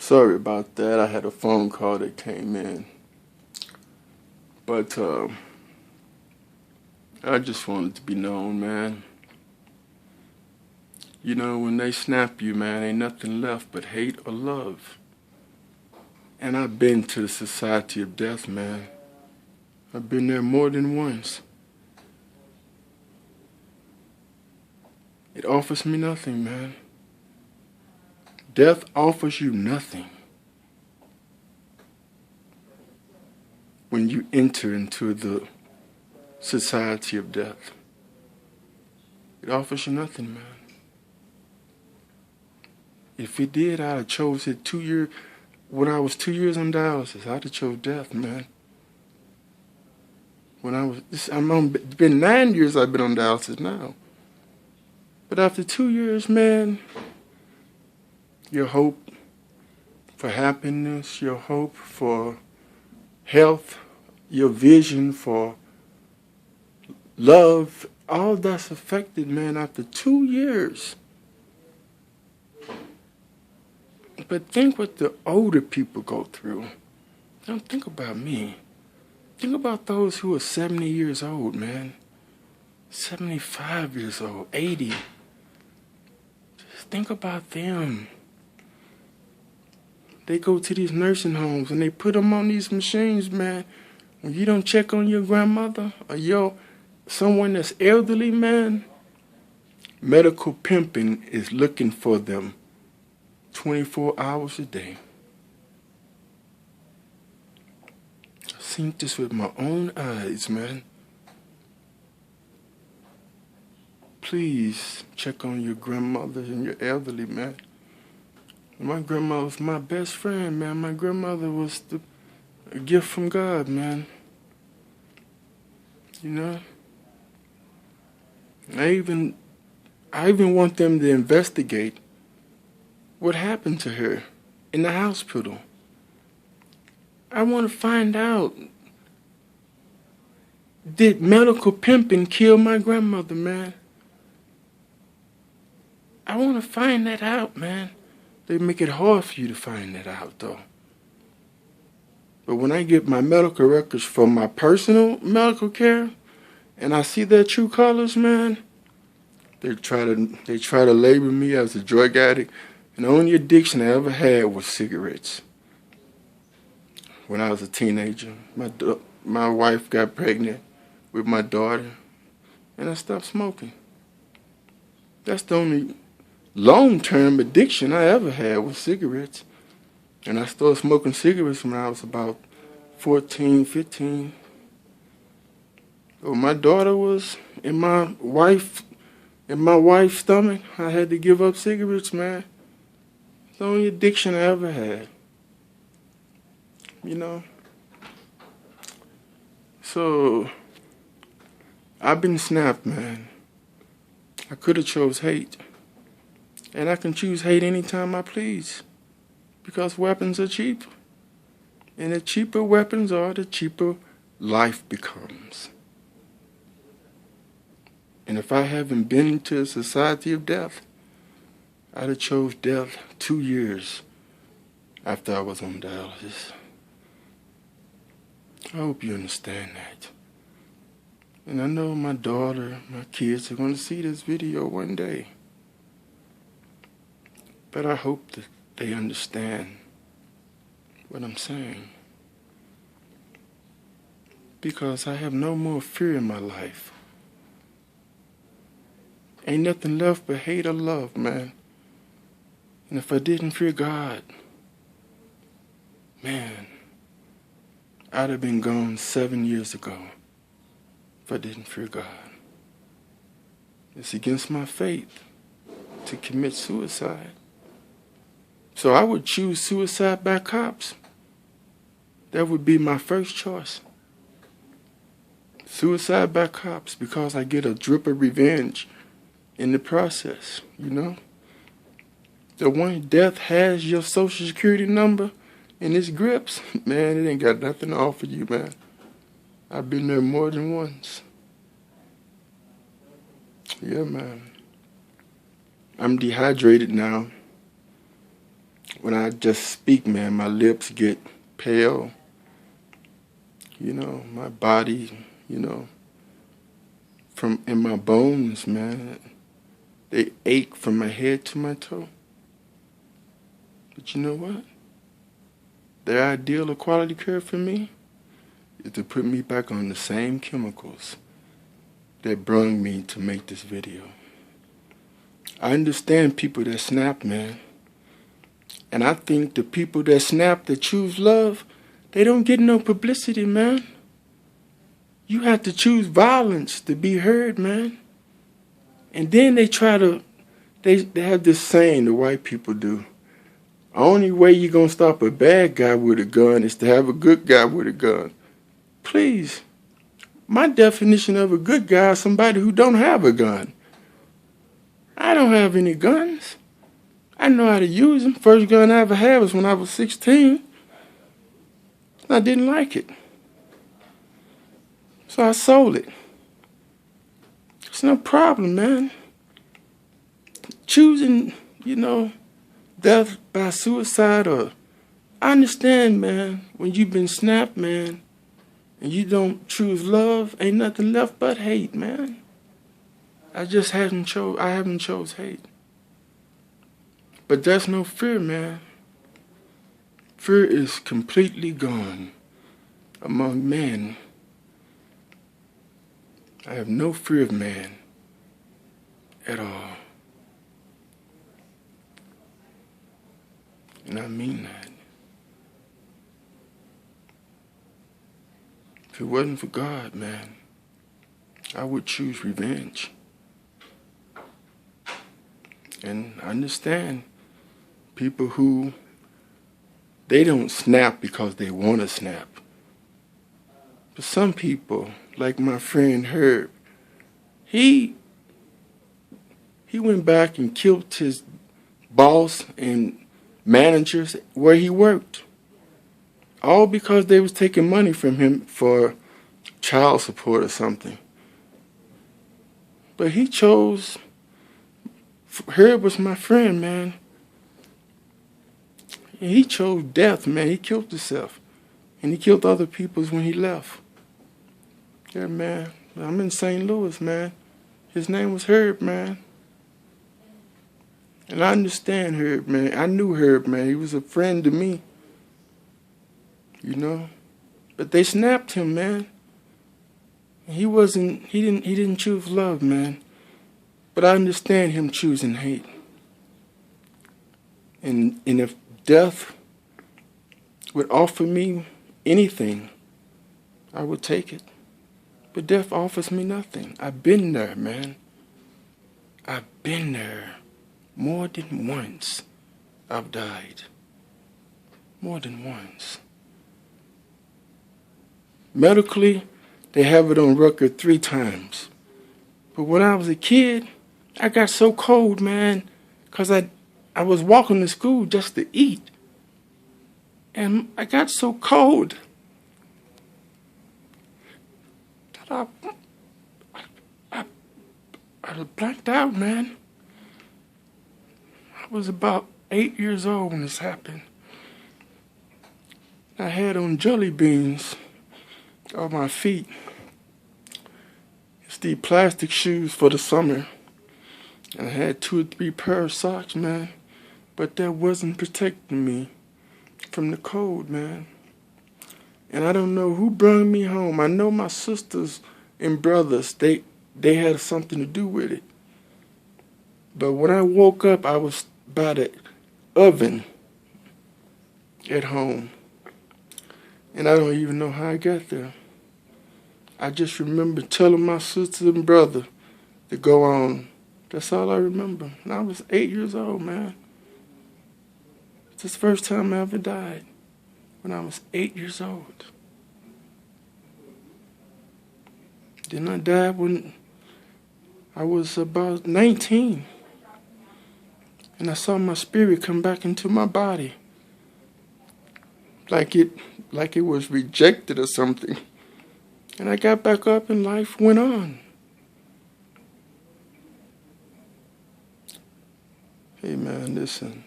Sorry about that. I had a phone call that came in. But I just wanted to be known, man. You know, when they snap you, man, ain't nothing left but hate or love. And I've been to the Society of Death, man. I've been there more than once. It offers me nothing, man. Death offers you nothing when you enter into the Society of Death. It offers you nothing, man. If it did, I'd have chose it 2 years. When I was 2 years on dialysis, I'd have chose death, man. It's been 9 years I've been on dialysis now. But after 2 years, man, your hope for happiness, your hope for health, your vision for love, all that's affected, man, after 2 years. But think what the older people go through. Don't think about me. Think about those who are 70 years old, man. 75 years old, 80. Just think about them. They go to these nursing homes and they put them on these machines, man. When you don't check on your grandmother or someone that's elderly, man, medical pimping is looking for them 24 hours a day. I've seen this with my own eyes, man. Please check on your grandmothers and your elderly, man. My grandma was my best friend, man. My grandmother was a gift from God, man. You know? I even want them to investigate what happened to her in the hospital. I want to find out, did medical pimping kill my grandmother, man? I want to find that out, man. They make it hard for you to find that out, though. But when I get my medical records for my personal medical care, and I see their true colors, man, they try to label me as a drug addict. And the only addiction I ever had was cigarettes. When I was a teenager, my wife got pregnant with my daughter, and I stopped smoking. That's the only long-term addiction I ever had was cigarettes. And I started smoking cigarettes when I was about 14, 15. When my daughter was in my wife's stomach, I had to give up cigarettes, man. It's the only addiction I ever had. You know? So, I've been snapped, man. I could have chose hate. And I can choose hate anytime I please. Because weapons are cheap. And the cheaper weapons are, the cheaper life becomes. And if I haven't been to a Society of Death, I'd have chose death 2 years after I was on dialysis. I hope you understand that. And I know my daughter, my kids are going to see this video one day. But I hope that they understand what I'm saying. Because I have no more fear in my life. Ain't nothing left but hate or love, man. And if I didn't fear God, man, I'd have been gone 7 years ago if I didn't fear God. It's against my faith to commit suicide. So I would choose suicide by cops. That would be my first choice. Suicide by cops, because I get a drip of revenge in the process, you know? The one death has your social security number in its grips, man, it ain't got nothing to offer you, man. I've been there more than once. Yeah, man. I'm dehydrated now. when I just speak, man, my lips get pale. My body, from in my bones, man, they ache from my head to my toe. But you know what? The ideal of quality care for me is to put me back on the same chemicals that brung me to make this video. I understand people that snap, man. And I think the people that snap, that choose love, they don't get no publicity, man. You have to choose violence to be heard, man. And then they have this saying, the white people do. The only way you're going to stop a bad guy with a gun is to have a good guy with a gun. Please. My definition of a good guy is somebody who don't have a gun. I don't have any guns. I know how to use them. First gun I ever had was when I was 16. I didn't like it. So I sold it. It's no problem, man. Choosing, death by suicide, or I understand, man, when you've been snapped, man, and you don't choose love, ain't nothing left but hate, man. I haven't chose hate. But there's no fear, man. Fear is completely gone among men. I have no fear of man at all. And I mean that. If it wasn't for God, man, I would choose revenge. And I understand people who, they don't snap because they want to snap. But some people, like my friend Herb, he went back and killed his boss and managers where he worked. All because they was taking money from him for child support or something. But he chose, Herb was my friend, man. And he chose death, man. He killed himself. And he killed other people when he left. Yeah, man. I'm in St. Louis, man. His name was Herb, man. And I understand Herb, man. I knew Herb, man. He was a friend to me. But they snapped him, man. He didn't choose love, man. But I understand him choosing hate. And if death would offer me anything, I would take it. But death offers me nothing. I've been there, man. I've been there. More than once, I've died. More than once. Medically, they have it on record 3 times. But when I was a kid, I got so cold, man, because I was walking to school just to eat. And I got so cold that I blanked out, man. I was about 8 years old when this happened. I had on jelly beans on my feet. It's the plastic shoes for the summer. And I had 2 or 3 pairs of socks, man. But that wasn't protecting me from the cold, man. And I don't know who brought me home. I know my sisters and brothers, they had something to do with it. But when I woke up, I was by the oven at home. And I don't even know how I got there. I just remember telling my sister and brother to go on. That's all I remember. And I was 8 years old, man. It's the first time I ever died, when I was 8 years old. Then I died when I was about 19. And I saw my spirit come back into my body. Like it was rejected or something. And I got back up and life went on. Hey man, listen.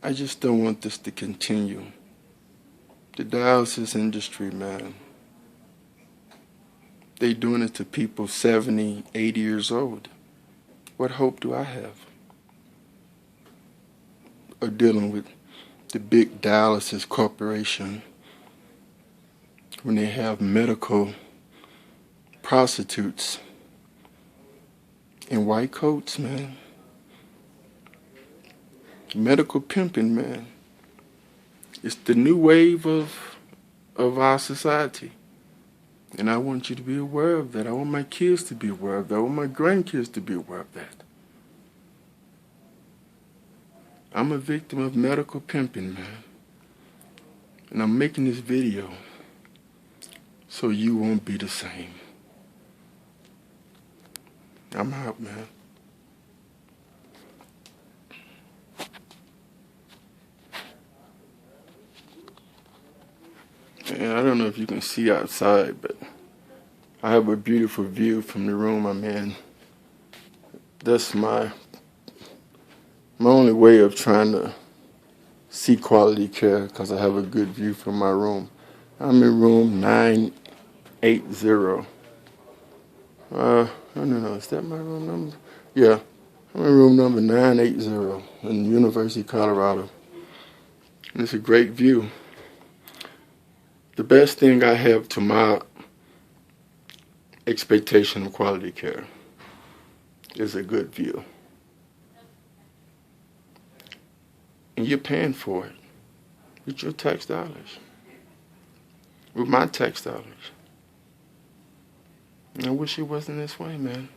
I just don't want this to continue. The dialysis industry, man, they doing it to people 70, 80 years old. What hope do I have of dealing with the big dialysis corporation when they have medical prostitutes in white coats, man? Medical pimping, man. It's the new wave of our society. And I want you to be aware of that. I want my kids to be aware of that. I want my grandkids to be aware of that. I'm a victim of medical pimping, man. And I'm making this video so you won't be the same. I'm out, man. And I don't know if you can see outside, but I have a beautiful view from the room I'm in. That's my only way of trying to see quality care, because I have a good view from my room. I'm in room 980. I don't know, is that my room number? Yeah, I'm in room number 980 in University of Colorado. And it's a great view. The best thing I have to my expectation of quality care is a good view. And you're paying for it with your tax dollars, with my tax dollars. And I wish it wasn't this way, man.